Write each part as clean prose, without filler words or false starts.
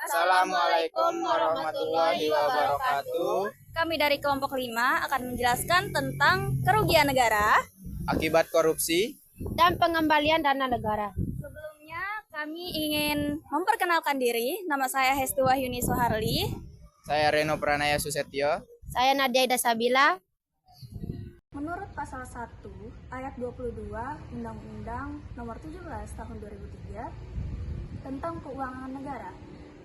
Assalamualaikum warahmatullahi wabarakatuh. Kami dari kelompok 5 akan menjelaskan tentang kerugian negara Akibat korupsi dan pengembalian dana negara. Sebelumnya kami ingin memperkenalkan diri. Nama saya Hestu Wahyuni Soharli. Saya Reno Pranaya Susetyo. Saya Nadia Ida Sabila. Menurut pasal 1 ayat 22 Undang-Undang Nomor 17 Tahun 2003 tentang keuangan negara,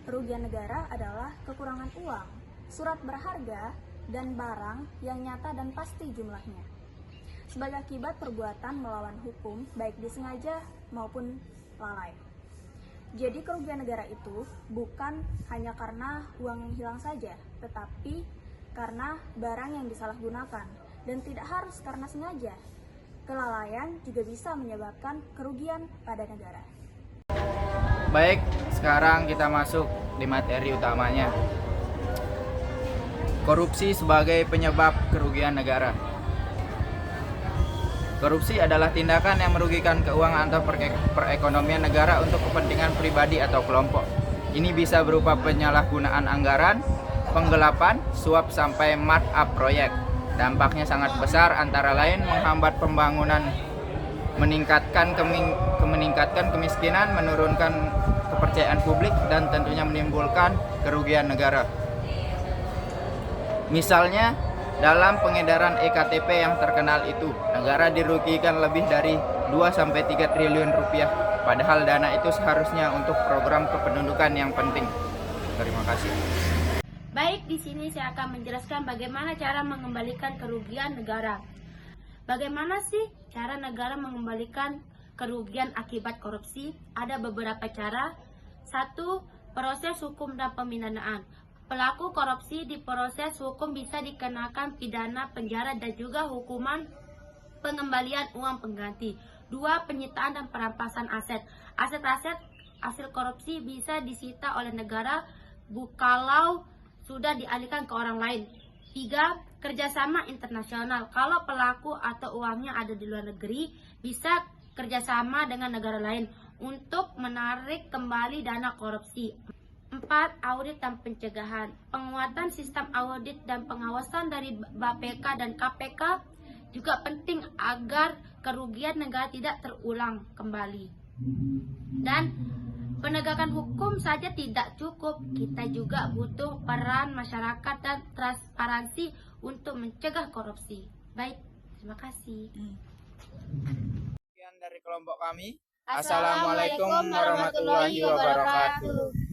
kerugian negara adalah kekurangan uang, surat berharga, dan barang yang nyata dan pasti jumlahnya sebagai akibat perbuatan melawan hukum baik disengaja maupun lalai. Jadi kerugian negara itu bukan hanya karena uang yang hilang saja, tetapi karena barang yang disalahgunakan, dan tidak harus karena sengaja. Kelalaian juga bisa menyebabkan kerugian pada negara. Baik, sekarang kita masuk di materi utamanya. Korupsi sebagai penyebab kerugian negara. Korupsi adalah tindakan yang merugikan keuangan atau perekonomian negara untuk kepentingan pribadi atau kelompok. Ini bisa berupa penyalahgunaan anggaran, penggelapan, suap sampai markup proyek. Dampaknya sangat besar, antara lain menghambat pembangunan, meningkatkan kemiskinan, menurunkan kepercayaan publik, dan tentunya menimbulkan kerugian negara. Misalnya, dalam pengedaran EKTP yang terkenal itu, negara dirugikan lebih dari 2-3 triliun rupiah, padahal dana itu seharusnya untuk program kependudukan yang penting. Terima kasih. Baik, di sini saya akan menjelaskan bagaimana cara mengembalikan kerugian negara. Bagaimana sih cara negara mengembalikan kerugian akibat korupsi? Ada beberapa cara. 1. Proses hukum dan pemidanaan. Pelaku korupsi di proses hukum bisa dikenakan pidana penjara dan juga hukuman pengembalian uang pengganti. 2. Penyitaan dan perampasan aset. Aset-aset hasil korupsi bisa disita oleh negara kalau sudah dialihkan ke orang lain. 3. Kerjasama internasional. Kalau pelaku atau uangnya ada di luar negeri, bisa kerjasama dengan negara lain untuk menarik kembali dana korupsi. 4. Audit dan pencegahan. Penguatan sistem audit dan pengawasan dari BPK dan KPK juga penting agar kerugian negara tidak terulang kembali. Dan penegakan hukum saja tidak cukup, kita juga butuh peran masyarakat dan transparansi untuk mencegah korupsi. Baik, terima kasih. Sekian dari kelompok kami. Assalamualaikum warahmatullahi wabarakatuh.